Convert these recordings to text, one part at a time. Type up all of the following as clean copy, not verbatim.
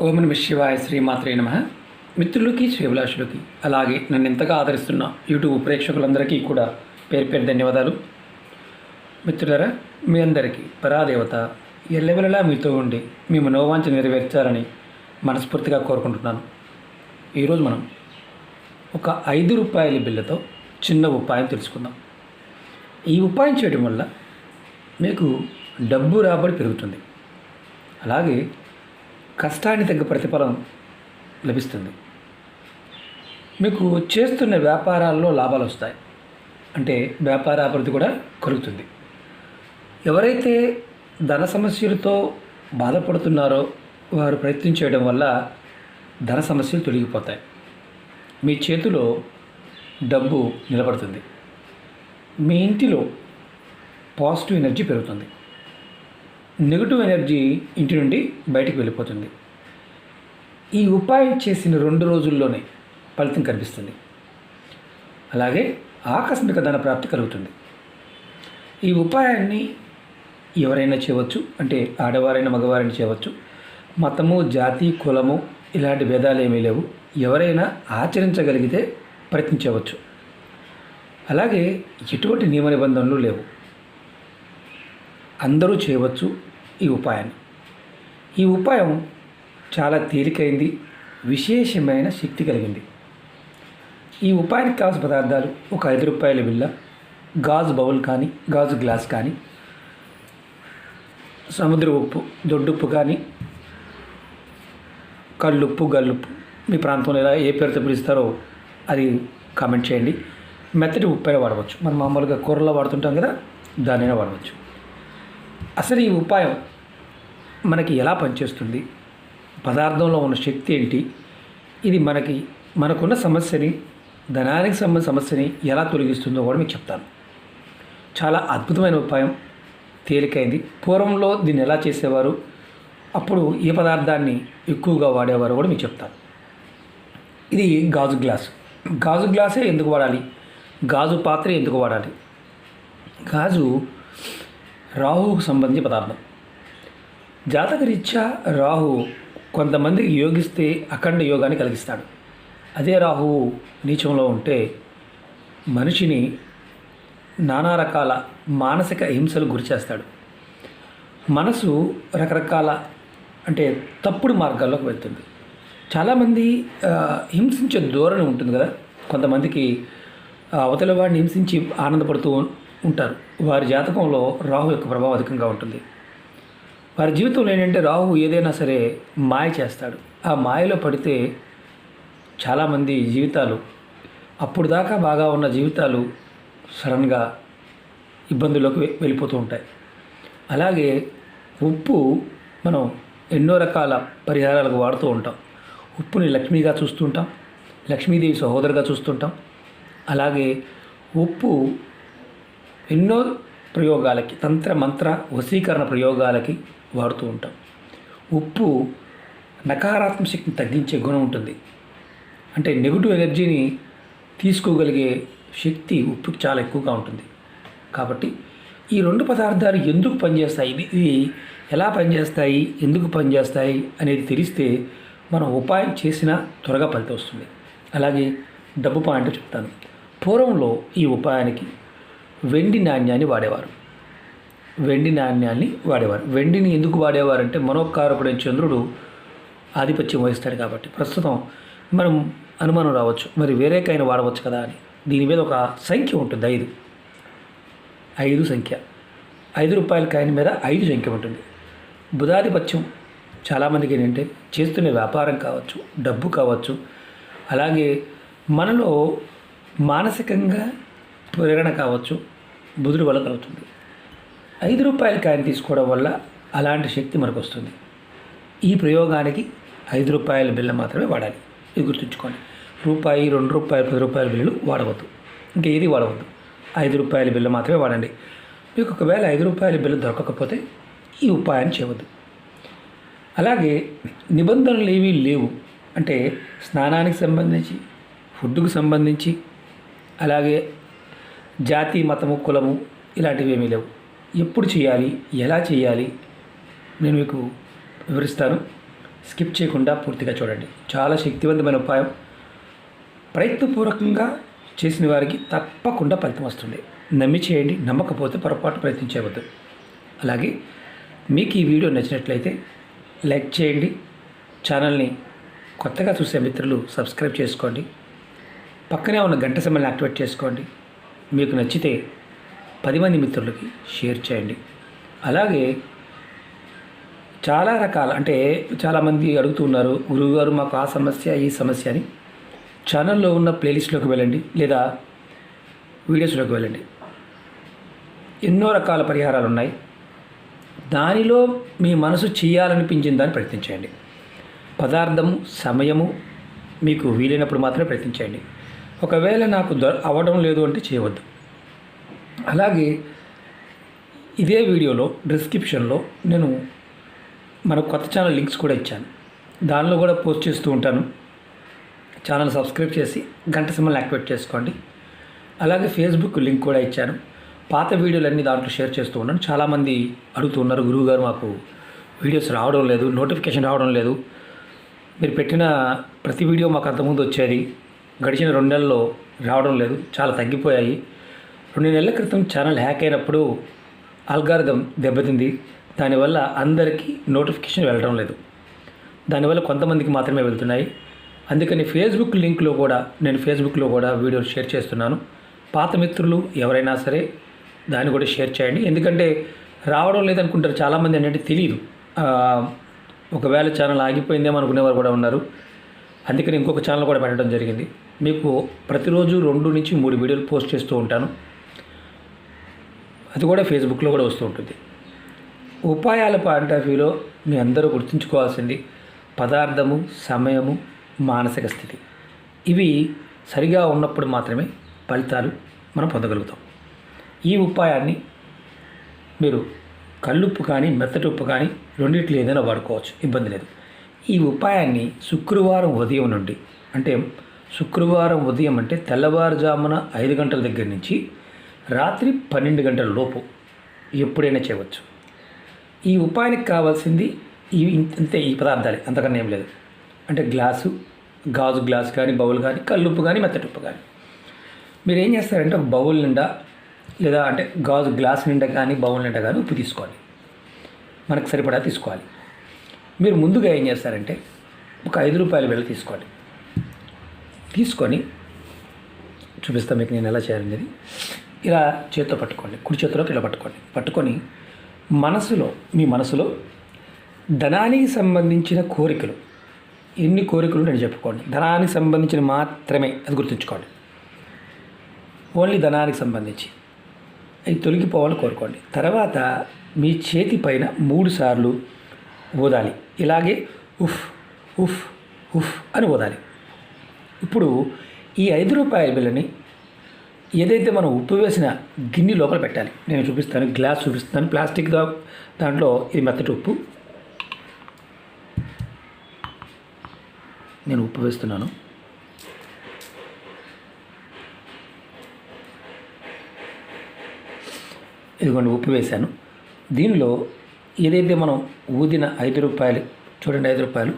ఓం నమః శివాయ శ్రీమాత్రే నమః. మిత్రులకి శ్రీభిలాషులకి అలాగే నన్ను ఎంతగా ఆదరిస్తున్న యూట్యూబ్ ప్రేక్షకులందరికీ కూడా పేరు పేరు ధన్యవాదాలు. మిత్రులారా, మీ అందరికీ పరాదేవత ఎల్లవెల్లలా మీతో ఉండి మీ మనోవాంఛ నెరవేర్చాలని మనస్ఫూర్తిగా కోరుకుంటున్నాను. ఈరోజు మనం ఒక 5 రూపాయల బిళ్ళతో చిన్న ఉపాయం తెలుసుకుందాం. ఈ ఉపాయం చేయడం వల్ల మీకు డబ్బు రాబడి పెరుగుతుంది, అలాగే కష్టానికి తగ్గ ప్రతిఫలం లభిస్తుంది. మీకు చేస్తున్న వ్యాపారాల్లో లాభాలు వస్తాయి, అంటే వ్యాపార అభివృద్ధి కూడా కలుగుతుంది. ఎవరైతే ధన సమస్యలతో బాధపడుతున్నారో వారు ప్రయత్నం చేయడం వల్ల ధన సమస్యలు తొలగిపోతాయి. మీ చేతిలో డబ్బు నిలబడుతుంది. మీ ఇంటిలో పాజిటివ్ ఎనర్జీ పెరుగుతుంది. నెగిటివ్ ఎనర్జీ ఇంటి నుండి బయటికి వెళ్ళిపోతుంది. ఈ ఉపాయం చేసిన 2 రోజుల్లోనే ఫలితం కనిపిస్తుంది. అలాగే ఆకస్మిక ధన ప్రాప్తి కలుగుతుంది. ఈ ఉపాయాన్ని ఎవరైనా చేయవచ్చు, అంటే ఆడవారైనా మగవారైనా చేయవచ్చు. మతము, జాతి, కులము ఇలాంటి భేదాలు ఏమీ లేవు. ఎవరైనా ఆచరించగలిగితే ప్రయత్నించవచ్చు. అలాగే ఎటువంటి నియమ నిబంధనలు లేవు. అందరూ చేయవచ్చు ఈ ఉపాయాన్ని. ఈ ఉపాయం చాలా తేలికైంది, విశేషమైన శక్తి కలిగింది. ఈ ఉపాయానికి కావాల్సిన పదార్థాలు ఒక 5 రూపాయల బిళ్ళ, గాజు బౌల్ కానీ గాజు గ్లాస్ కానీ, సముద్ర ఉప్పు, దొడ్డుప్పు కానీ, కళ్ళుప్పు, గల్లుప్పు, మీ ప్రాంతంలో ఎలా ఏ పేరుతో పిలుస్తారో అది కామెంట్ చేయండి. మెత్తటి ఉప్పు అయినా వాడవచ్చు. మనం మామూలుగా కూరలో వాడుతుంటాం కదా, దానైనా వాడవచ్చు. అసలు ఈ ఉపాయం మనకి ఎలా పనిచేస్తుంది, పదార్థంలో ఉన్న శక్తి ఏంటి, ఇది మనకున్న సమస్యని, ధనానికి సంబంధించిన సమస్యని ఎలా తొలగిస్తుందో కూడా మీకు చెప్తాను. చాలా అద్భుతమైన ఉపాయం, తేలికైంది. పూర్వంలో దీన్ని ఎలా చేసేవారు, అప్పుడు ఏ పదార్థాన్ని ఎక్కువగా వాడేవారు కూడా మీకు చెప్తాను. ఇది గాజు గ్లాస్. గాజు గ్లాసే ఎందుకు వాడాలి, గాజు పాత్ర ఎందుకు వాడాలి? గాజు రాహువుకు సంబంధించిన పదార్థం. జాతకరీత్యా రాహు కొంతమందికి యోగిస్తే అఖండ యోగాన్ని కలిగిస్తాడు. అదే రాహువు నీచంలో ఉంటే మనిషిని నానా రకాల మానసిక హింసలు గురిచేస్తాడు. మనసు రకరకాల అంటే తప్పుడు మార్గాల్లోకి వెళ్తుంది. చాలామంది హింసించే ధోరణి ఉంటుంది కదా. కొంతమందికి అవతల వాడిని హింసించి ఆనందపడుతూ ఉంటారు. వారి జాతకంలో రాహు యొక్క ప్రభావం అధికంగా ఉంటుంది. వారి జీవితంలో ఏంటంటే రాహు ఏదైనా సరే మాయ చేస్తాడు. ఆ మాయలో పడితే చాలామంది జీవితాలు, అప్పుడు దాకా బాగా ఉన్న జీవితాలు సడన్గా ఇబ్బందుల్లోకి వెళ్ళిపోతూ ఉంటాయి. అలాగే ఉప్పు మనం ఎన్నో రకాల పరిహారాలకు వాడుతూ ఉంటాం. ఉప్పుని లక్ష్మిగా చూస్తుంటాం, లక్ష్మీదేవి సహోదరుగా చూస్తుంటాం. అలాగే ఉప్పు ఎన్నో ప్రయోగాలకి, తంత్ర మంత్ర వశీకరణ ప్రయోగాలకి వాడుతూ ఉంటాం. ఉప్పు నకారాత్మక శక్తిని తగ్గించే గుణం ఉంటుంది. అంటే నెగిటివ్ ఎనర్జీని తీసుకోగలిగే శక్తి ఉప్పుకి చాలా ఎక్కువగా ఉంటుంది. కాబట్టి ఈ 2 పదార్థాలు ఎందుకు పనిచేస్తాయి, ఇది ఎలా పనిచేస్తాయి, ఎందుకు పనిచేస్తాయి అనేది తెలిస్తే మనం ఉపాయం చేసినా త్వరగా ఫలితం వస్తుంది. అలాగే డబ్బు పాయింట్ చెప్తాను. పూర్వంలో ఈ ఉపాయానికి వెండి నాణ్యాన్ని వాడేవారు. వెండిని ఎందుకు వాడేవారంటే మనోకారకుడైన చంద్రుడు ఆధిపత్యం వహిస్తాడు కాబట్టి. ప్రస్తుతం మనం అనుమానం రావచ్చు, మరి వేరేకైనా వాడవచ్చు కదా అని. దీని మీద ఒక సంఖ్య ఉంటుంది, 5 సంఖ్య. 5 రూపాయల కాయిన్ మీద 5 సంఖ్య ఉంటుంది. బుధాధిపత్యం చాలామందికి ఏంటంటే చేస్తున్న వ్యాపారం కావచ్చు, డబ్బు కావచ్చు, అలాగే మనలో మానసికంగా ప్రేరణ కావచ్చు, బుధుడి వల్ల కలుగుతుంది. 5 రూపాయల కాయిన్ తీసుకోవడం వల్ల అలాంటి శక్తి మనకు వస్తుంది. ఈ ప్రయోగానికి 5 రూపాయల బిళ్ళ మాత్రమే వాడాలి. ఇది గుర్తుంచుకోండి. రూపాయి, 2 రూపాయలు, 10 రూపాయల బిళ్ళలు వాడవద్దు. ఇంకా ఏది వాడవద్దు. 5 రూపాయల బిళ్ళ మాత్రమే వాడండి. మీకు ఒకవేళ 5 రూపాయల బిళ్ళ దొరకకపోతే ఈ ఉపాయాన్ని చేయవద్దు. అలాగే నిబంధనలు ఏవీ లేవు. అంటే స్నానానికి సంబంధించి, ఫుడ్కు సంబంధించి, అలాగే జాతి, మతము, కులము ఇలాంటివి ఏమీ లేవు. ఎప్పుడు చేయాలి, ఎలా చేయాలి నేను మీకు వివరిస్తాను. స్కిప్ చేయకుండా పూర్తిగా చూడండి. చాలా శక్తివంతమైన ఉపాయం. ప్రయత్నపూర్వకంగా చేసిన వారికి తప్పకుండా ఫలితం వస్తుంది. నమ్మి చేయండి, నమ్మకపోతే పొరపాటు ప్రయత్నించవద్దు. అలాగే మీకు ఈ వీడియో నచ్చినట్లయితే లైక్ చేయండి. ఛానల్ని కొత్తగా చూసే మిత్రులు సబ్స్క్రైబ్ చేసుకోండి. పక్కనే ఉన్న గంట సింబల్ని యాక్టివేట్ చేసుకోండి. మీకు నచ్చితే 10 మంది మిత్రులకి షేర్ చేయండి. అలాగే చాలా రకాల అంటే చాలామంది అడుగుతున్నారు, గురువుగారు మాకు ఆ సమస్య ఈ సమస్య అని. ఛానల్లో ఉన్న ప్లేలిస్ట్లోకి వెళ్ళండి లేదా వీడియోస్లోకి వెళ్ళండి. ఎన్నో రకాల పరిహారాలు ఉన్నాయి. దానిలో మీ మనసు చేయాలనిపించిన దాన్ని ప్రయత్నించండి. పదార్థము, సమయము మీకు వీలైనప్పుడు మాత్రమే ప్రయత్నించండి. ఒకవేళ నాకు అవ్వడం లేదు అంటే చేయవద్దు. అలాగే ఇదే వీడియోలో డిస్క్రిప్షన్లో నేను మన కొత్త ఛానల్ లింక్స్ కూడా ఇచ్చాను. దానిలో కూడా పోస్ట్ చేస్తూ ఉంటాను. ఛానల్ సబ్స్క్రైబ్ చేసి గంట సింబల్ యాక్టివేట్ చేసుకోండి. అలాగే ఫేస్బుక్ లింక్ కూడా ఇచ్చాను. పాత వీడియోలన్నీ దాంట్లో షేర్ చేస్తూ ఉన్నాను. చాలామంది అడుగుతున్నారు, గురువుగారు మాకు వీడియోస్ రావడం లేదు, నోటిఫికేషన్ రావడం లేదు. మీరు పెట్టిన ప్రతి వీడియో మాకు అంతకుముందు వచ్చేది, గడిచిన 2 నెలల్లో రావడం లేదు, చాలా తగ్గిపోయాయి. 2 నెలల క్రితం ఛానల్ హ్యాక్ అయినప్పుడు ఆల్గారిథం దెబ్బతింది. దానివల్ల అందరికీ నోటిఫికేషన్ వెళ్ళడం లేదు. దానివల్ల కొంతమందికి మాత్రమే వెళ్తున్నాయి. అందుకని ఫేస్బుక్ లింక్లో కూడా నేను ఫేస్బుక్లో కూడా వీడియోలు షేర్ చేస్తున్నాను. పాత మిత్రులు ఎవరైనా సరే దాన్ని కూడా షేర్ చేయండి. ఎందుకంటే రావడం లేదనుకుంటారు చాలామంది, ఏంటంటే తెలియదు. ఒకవేళ ఛానల్ ఆగిపోయిందేమో అనుకునేవారు కూడా ఉన్నారు. అందుకని ఇంకొక ఛానల్ కూడా పెట్టడం జరిగింది. మీకు ప్రతిరోజు 2 నుంచి 3 వీడియోలు పోస్ట్ చేస్తూ ఉంటాను. అది కూడా ఫేస్బుక్లో కూడా వస్తూ ఉంటుంది. ఉపాయాల పాయింట్ ఆఫ్ వ్యూలో మీ అందరూ గుర్తుంచుకోవాల్సింది పదార్థము, సమయము, మానసిక స్థితి. ఇవి సరిగా ఉన్నప్పుడు మాత్రమే ఫలితాలు మనం పొందగలుగుతాం. ఈ ఉపాయాన్ని మీరు కల్లుప్పు కానీ మెత్తటి ఉప్పు కానీ రెండింటిలో ఏదైనా వాడుకోవచ్చు, ఇబ్బంది లేదు. ఈ ఉపాయాన్ని శుక్రవారం ఉదయం నుండి, అంటే శుక్రవారం ఉదయం అంటే తెల్లవారుజామున 5 గంటల దగ్గర నుంచి రాత్రి 12 గంటల లోపు ఎప్పుడైనా చేయవచ్చు. ఈ ఉపాయానికి కావాల్సింది అంతే, ఈ పదార్థాలే, అంతకన్నా ఏం లేదు. అంటే గాజు గ్లాస్ కానీ, బౌల్ కానీ, కల్లుప్పు కానీ, మెత్తటి ఉప్పు కానీ. మీరు ఏం చేస్తారంటే ఒక బౌల్ నిండా లేదా అంటే గాజు గ్లాస్ నిండా కానీ, బౌల్ నిండా కానీ ఉప్పు తీసుకోవాలి. మనకు సరిపడా తీసుకోవాలి. మీరు ముందుగా ఏం చేస్తారంటే ఒక 5 రూపాయల బిళ్ళ తీసుకోండి. తీసుకొని చూపిస్తాను మీకు నేను ఎలా చేయాలనేది. ఇలా చేతితో పట్టుకోండి, కుడి చేతిలోకి ఇలా పట్టుకొని మీ మనసులో ధనానికి సంబంధించిన కోరికలు ఎన్ని కోరికలు నేను చెప్పుకోండి. ధనానికి సంబంధించిన మాత్రమే, అది గుర్తుంచుకోండి. ఓన్లీ ధనానికి సంబంధించి అవి తొలగిపోవాలని కోరుకోండి. తర్వాత మీ చేతి పైన 3 సార్లు ఊదాలి. ఇలాగే ఉఫ్ ఉఫ్ ఉఫ్ అని ఊదాలి. ఇప్పుడు ఈ 5 రూపాయల బిళ్ళని ఏదైతే మనం ఉప్పు వేసిన గిన్నె లోపల పెట్టాలి. నేను చూపిస్తాను, గ్లాస్ చూపిస్తాను, ప్లాస్టిక్ దాంట్లో ఇది మెత్తటి ఉప్పు. నేను ఉప్పు వేస్తున్నాను. ఇదిగోండి ఉప్పు వేశాను. దీనిలో ఏదైతే మనం ఊదిన 5 రూపాయలు, చూడండి 5 రూపాయలు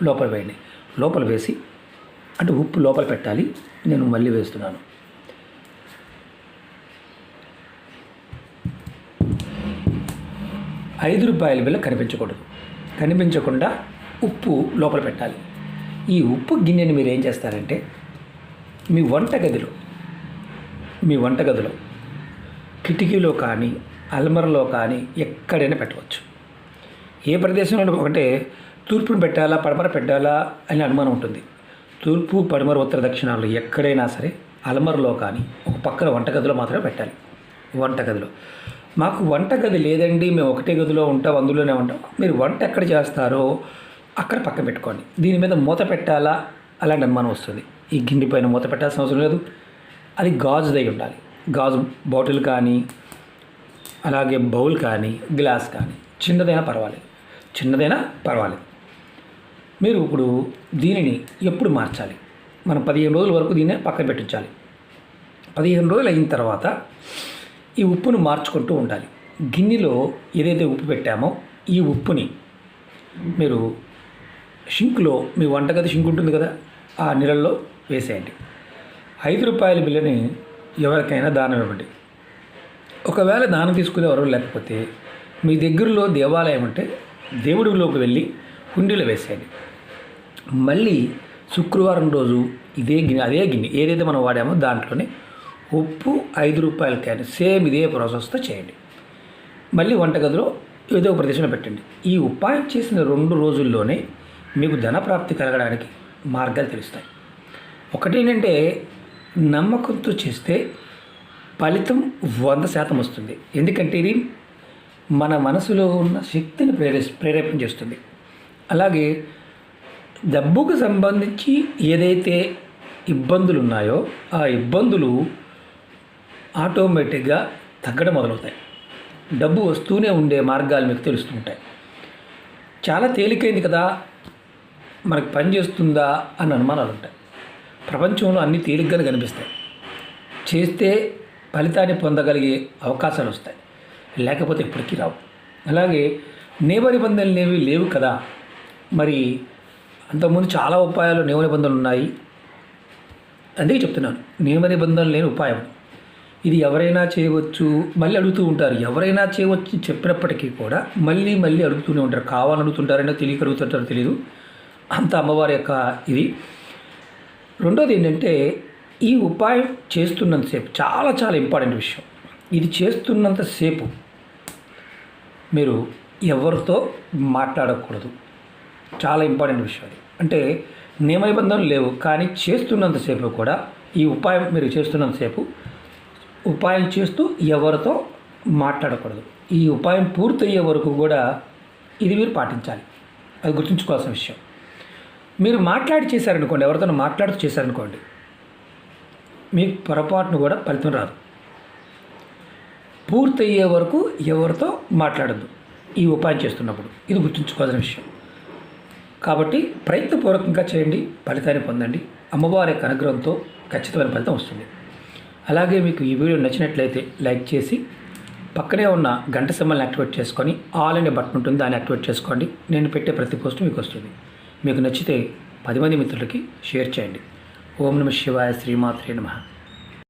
లోపల వేయండి. లోపల వేసి అంటే ఉప్పు లోపల పెట్టాలి. నేను మళ్ళీ వేస్తున్నాను. ₹5 బిళ్ళ కనిపించకుండా ఉప్పు లోపల పెట్టాలి. ఈ ఉప్పు గిన్నెని మీరు ఏం చేస్తారంటే మీ వంటగదిలో కిటికీలో కానీ, అల్మరలో కానీ ఎక్కడైనా పెట్టవచ్చు. ఏ ప్రదేశంలో అంటే తూర్పును పెట్టాలా, పడమర పెట్టాలా అని అనుమానం ఉంటుంది. తూర్పు, పడమర, ఉత్తర, దక్షిణాలు ఎక్కడైనా సరే అల్మరలో కానీ ఒక పక్కన వంటగదిలో మాత్రమే పెట్టాలి. వంటగదిలో మాకు వంటగది లేదండి, మేము ఒకటే గదిలో ఉంటాం, అందులోనే ఉంటాం. మీరు వంట ఎక్కడ చేస్తారో అక్కడ పక్కన పెట్టుకోండి. దీని మీద మూత పెట్టాలా అలాంటి అనుమానం వస్తుంది. ఈ గిన్నె పైన మూత పెట్టాల్సిన అవసరం లేదు. అది గాజుదై ఉండాలి. గాజు బాటిల్ కానీ, అలాగే బౌల్ కానీ, గ్లాస్ కానీ, చిన్నదైనా పర్వాలేదు. మీరు ఇప్పుడు దీనిని ఎప్పుడు మార్చాలి? మనం 15 రోజుల వరకు దీన్ని పక్కన పెట్టించాలి. 15 రోజులు అయిన తర్వాత ఈ ఉప్పును మార్చుకుంటూ ఉండాలి. గిన్నెలో ఏదైతే ఉప్పు పెట్టామో ఈ ఉప్పుని మీరు షింక్లో మీ వంటగది షింక్ ఉంటుంది కదా, ఆ నీళ్ళల్లో వేసేయండి. 5 రూపాయల బిల్లని ఎవరికైనా దానం ఇవ్వండి. ఒకవేళ దానం తీసుకునే ఎవరు లేకపోతే మీ దగ్గరలో దేవాలయం ఉంటే దేవుడిలోకి వెళ్ళి హుండీలో వేసేయండి. మళ్ళీ శుక్రవారం రోజు అదే గిన్నె ఏదైతే మనం వాడామో దాంట్లోనే ఉప్పు 5 రూపాయల క్యాన్ సేమ్ ఇదే ప్రాసెస్తో చేయండి. మళ్ళీ వంటగదిలో ఏదో ఒక ప్రదేశంలో పెట్టండి. ఈ ఉపాయం చేసిన 2 రోజుల్లోనే మీకు ధనప్రాప్తి కలగడానికి మార్గాలు తెలుస్తాయి. ఒకటేంటంటే నమ్మకంతో చేస్తే ఫలితం 100% వస్తుంది. ఎందుకంటే ఇది మన మనసులో ఉన్న శక్తిని ప్రేరేపణ చేస్తుంది. అలాగే డబ్బుకు సంబంధించి ఏదైతే ఇబ్బందులు ఉన్నాయో ఆ ఇబ్బందులు ఆటోమేటిక్గా తగ్గడం మొదలవుతాయి. డబ్బు వస్తూనే ఉండే మార్గాలు మీకు తెలుస్తూ ఉంటాయి. చాలా తేలికైంది కదా, మనకు పని చేస్తుందా అని అనుమానాలు ఉంటాయి. ప్రపంచంలో అన్నీ తేలిగ్గానే కనిపిస్తాయి. చేస్తే ఫలితాన్ని పొందగలిగే అవకాశాలు వస్తాయి, లేకపోతే ఎప్పటికీ రావు. అలాగే నియమ నిబంధనలు ఏవి లేవు కదా, మరి అంతకుముందు చాలా ఉపాయాలు నియమ నిబంధనలు ఉన్నాయి. అందుకే చెప్తున్నాను, నియమ నిబంధనలు లేని ఉపాయం ఇది ఎవరైనా చేయవచ్చు. మళ్ళీ అడుగుతూ ఉంటారు, ఎవరైనా చేయవచ్చు చెప్పినప్పటికీ కూడా మళ్ళీ మళ్ళీ అడుగుతూనే ఉంటారు. కావాలని అడుగుతుంటారైనా తెలియక అడుగుతుంటారో తెలియదు. అంత అమ్మవారి యొక్క ఇది. రెండోది ఏంటంటే ఈ ఉపాయం చేస్తున్నంతసేపు చాలా చాలా ఇంపార్టెంట్ విషయం. ఇది చేస్తున్నంతసేపు మీరు ఎవరితో మాట్లాడకూడదు. చాలా ఇంపార్టెంట్ విషయం అది. అంటే నియమ నిబంధనలు లేవు, కానీ చేస్తున్నంతసేపు కూడా ఈ ఉపాయం మీరు చేస్తున్నంతసేపు ఉపాయం చేస్తూ ఎవరితో మాట్లాడకూడదు. ఈ ఉపాయం పూర్తయ్యే వరకు కూడా ఇది మీరు పాటించాలి. అది గుర్తుంచుకోవాల్సిన విషయం. మీరు మాట్లాడి చేశారనుకోండి, ఎవరితో మాట్లాడుతూ చేశారనుకోండి, మీకు పొరపాటును కూడా ఫలితం రాదు. పూర్తయ్యే వరకు ఎవరితో మాట్లాడద్దు ఈ ఉపాయం చేస్తున్నప్పుడు. ఇది గుర్తుంచుకోవాల్సిన విషయం. కాబట్టి ప్రయత్నపూర్వకంగా చేయండి, ఫలితాన్ని పొందండి. అమ్మవారి యొక్క అనుగ్రహంతో ఖచ్చితమైన ఫలితం వస్తుంది. అలాగే మీకు ఈ వీడియో నచ్చినట్లయితే లైక్ చేసి పక్కనే ఉన్న గంట సింబల్ని యాక్టివేట్ చేసుకొని ఆల్ అనే బటన్ ఉంటుంది, దాన్ని యాక్టివేట్ చేసుకోండి. నేను పెట్టే ప్రతి పోస్ట్ మీకు వస్తుంది. మీకు నచ్చితే 10 మంది మిత్రులకి షేర్ చేయండి. ఓం నమః శివాయ, శ్రీమాత్రే నమః.